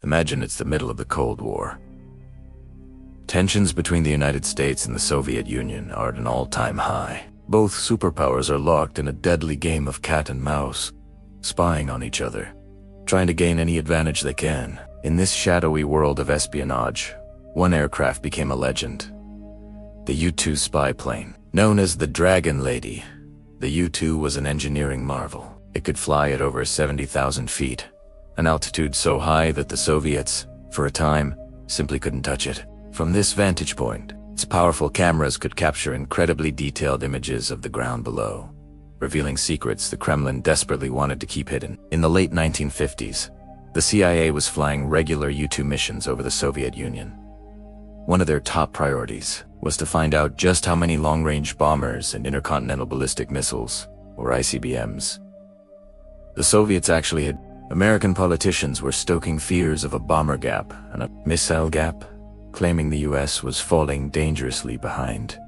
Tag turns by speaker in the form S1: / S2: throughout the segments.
S1: Imagine it's the middle of the Cold War. Tensions between the United States and the Soviet Union are at an all-time high. Both superpowers are locked in a deadly game of cat and mouse, spying on each other, trying to gain any advantage they can. In this shadowy world of espionage, one aircraft became a legend. The U-2 spy plane. Known as the Dragon Lady, the U-2 was an engineering marvel. It could fly at over 70,000 feet, an altitude so high that the Soviets, for a time, simply couldn't touch it. From this vantage point, its powerful cameras could capture incredibly detailed images of the ground below, revealing secrets the Kremlin desperately wanted to keep hidden. In the late 1950s, the CIA was flying regular U-2 missions over the Soviet Union. One of their top priorities was to find out just how many long-range bombers and intercontinental ballistic missiles, or ICBMs, the Soviets actually had. American politicians were stoking fears of a bomber gap and a missile gap, claiming the US was falling dangerously behind.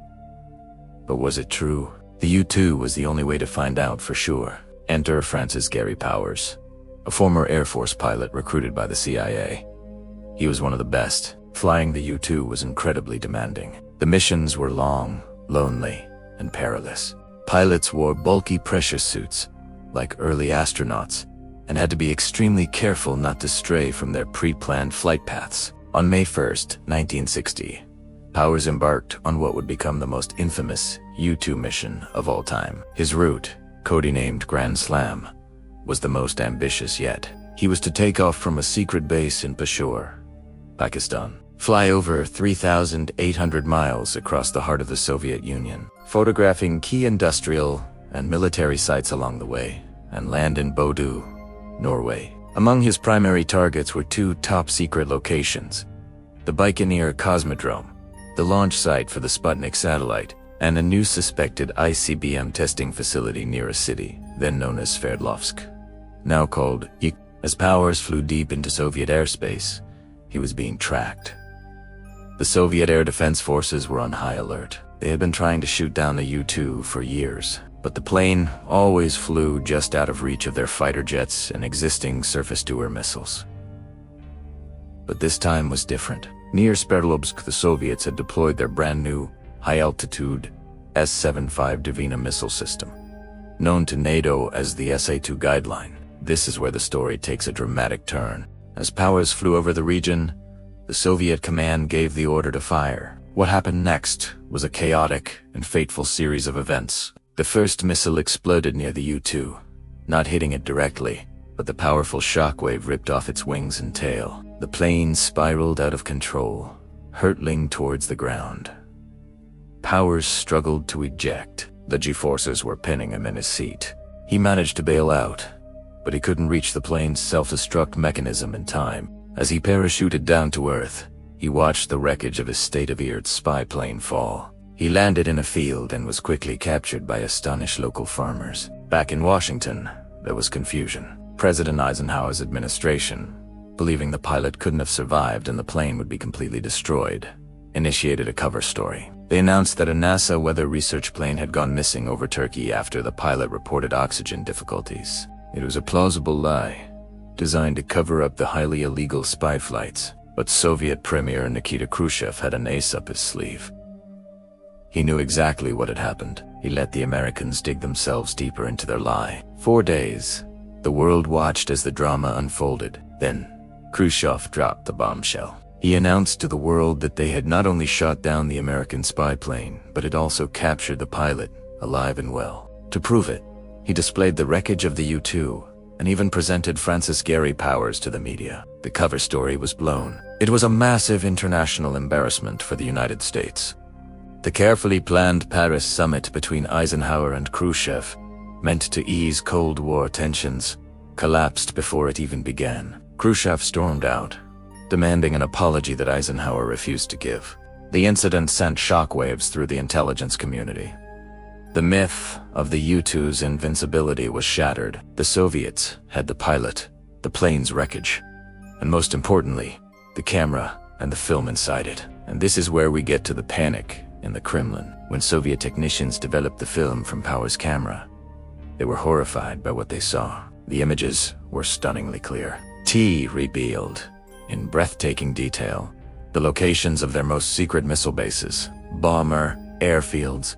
S1: But was it true? The U-2 was the only way to find out for sure. Enter Francis Gary Powers, a former Air Force pilot recruited by the CIA. He was one of the best. Flying the U-2 was incredibly demanding. The missions were long, lonely, and perilous. Pilots wore bulky pressure suits, like early astronauts, and had to be extremely careful not to stray from their pre-planned flight paths. On May 1st, 1960, Powers embarked on what would become the most infamous U-2 mission of all time. His route, codenamed Grand Slam, was the most ambitious yet. He was to take off from a secret base in Peshawar, Pakistan, fly over 3,800 miles across the heart of the Soviet Union, photographing key industrial and military sites along the way, and land in Bodø, Norway. Among his primary targets were two top-secret locations: the Baikonur Cosmodrome, the launch site for the Sputnik satellite, and a new suspected ICBM testing facility near a city, then known as Sverdlovsk, now called Yek. As Powers flew deep into Soviet airspace, he was being tracked. The Soviet air defense forces were on high alert. They had been trying to shoot down the U-2 for years, but the plane always flew just out of reach of their fighter jets and existing surface-to-air missiles. But this time was different. Near Sverdlovsk, the Soviets had deployed their brand-new, high-altitude S-75 Dvina missile system, known to NATO as the SA-2 guideline. This is where the story takes a dramatic turn. As Powers flew over the region, the Soviet command gave the order to fire. What happened next was a chaotic and fateful series of events. The first missile exploded near the U-2, not hitting it directly, but the powerful shockwave ripped off its wings and tail. The plane spiraled out of control, hurtling towards the ground. Powers struggled to eject. The G-forces were pinning him in his seat. He managed to bail out, but he couldn't reach the plane's self-destruct mechanism in time. As he parachuted down to Earth, he watched the wreckage of his state-of-the-art spy plane fall. He landed in a field and was quickly captured by astonished local farmers. Back in Washington, there was confusion. President Eisenhower's administration, believing the pilot couldn't have survived and the plane would be completely destroyed, initiated a cover story. They announced that a NASA weather research plane had gone missing over Turkey after the pilot reported oxygen difficulties. It was a plausible lie, designed to cover up the highly illegal spy flights, but Soviet Premier Nikita Khrushchev had an ace up his sleeve. He knew exactly what had happened. He let the Americans dig themselves deeper into their lie. 4 days, the world watched as the drama unfolded. Then, Khrushchev dropped the bombshell. He announced to the world that they had not only shot down the American spy plane, but had also captured the pilot, alive and well. To prove it, he displayed the wreckage of the U-2 and even presented Francis Gary Powers to the media. The cover story was blown. It was a massive international embarrassment for the United States. The carefully planned Paris summit between Eisenhower and Khrushchev, meant to ease Cold War tensions, collapsed before it even began. Khrushchev stormed out, demanding an apology that Eisenhower refused to give. The incident sent shockwaves through the intelligence community. The myth of the U-2's invincibility was shattered. The Soviets had the pilot, the plane's wreckage, and most importantly, the camera and the film inside it. And this is where we get to the panic in the Kremlin. When Soviet technicians developed the film from Powers' camera, they were horrified by what they saw. The images were stunningly clear. T revealed in breathtaking detail the locations of their most secret missile bases, bomber, airfields,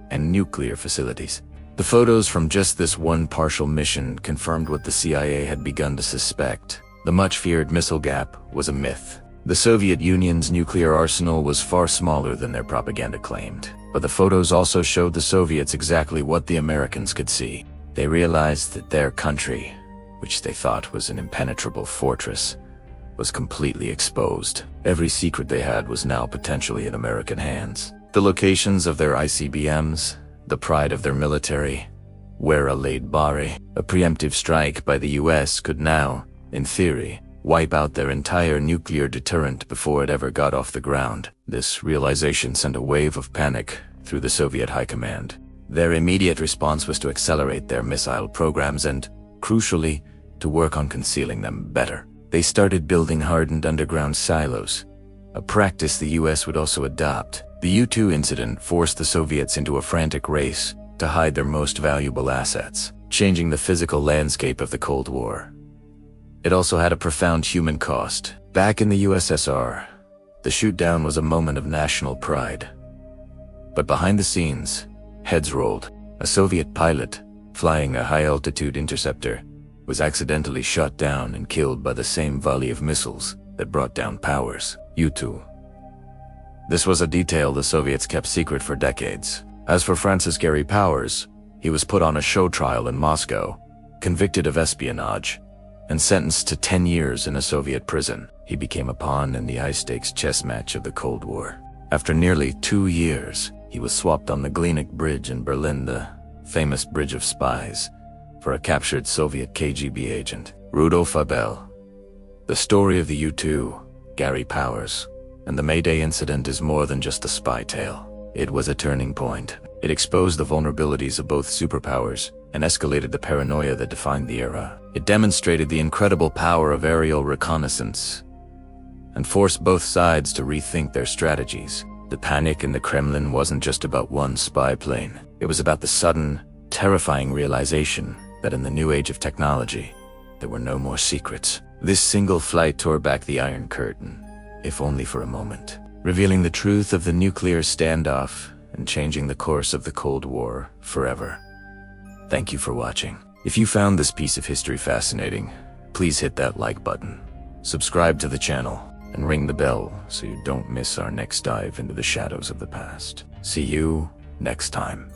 S1: and nuclear facilities. The photos from just this one partial mission confirmed what the CIA had begun to suspect. The much-feared missile gap was a myth. The Soviet Union's nuclear arsenal was far smaller than their propaganda claimed. But the photos also showed the Soviets exactly what the Americans could see. They realized that their country, which they thought was an impenetrable fortress, was completely exposed. Every secret they had was now potentially in American hands. The locations of their ICBMs, the pride of their military, where a laid Bari, a preemptive strike by the US could now, in theory, wipe out their entire nuclear deterrent before it ever got off the ground. This realization sent a wave of panic through the Soviet high command. Their immediate response was to accelerate their missile programs and, crucially, to work on concealing them better. They started building hardened underground silos, a practice the US would also adopt. The U-2 incident forced the Soviets into a frantic race to hide their most valuable assets, changing the physical landscape of the Cold War. It also had a profound human cost. Back in the USSR, the shoot-down was a moment of national pride. But behind the scenes, heads rolled. A Soviet pilot, flying a high-altitude interceptor, was accidentally shot down and killed by the same volley of missiles that brought down Powers' U-2. This was a detail the Soviets kept secret for decades. As for Francis Gary Powers, he was put on a show trial in Moscow, convicted of espionage, and sentenced to 10 years in a Soviet prison. He became a pawn in the high-stakes chess match of the Cold War. After nearly 2 years, he was swapped on the Glienicke Bridge in Berlin, the famous Bridge of Spies, for a captured Soviet KGB agent, Rudolf Abel. The story of the U-2, Gary Powers, and the Mayday incident is more than just a spy tale. It was a turning point. It exposed the vulnerabilities of both superpowers and escalated the paranoia that defined the era. It demonstrated the incredible power of aerial reconnaissance and forced both sides to rethink their strategies. The panic in the Kremlin wasn't just about one spy plane. It was about the sudden, terrifying realization that in the new age of technology, there were no more secrets. This single flight tore back the Iron Curtain, if only for a moment, revealing the truth of the nuclear standoff and changing the course of the Cold War forever. Thank you for watching. If you found this piece of history fascinating, please hit that like button, subscribe to the channel, and ring the bell so you don't miss our next dive into the shadows of the past. See you next time.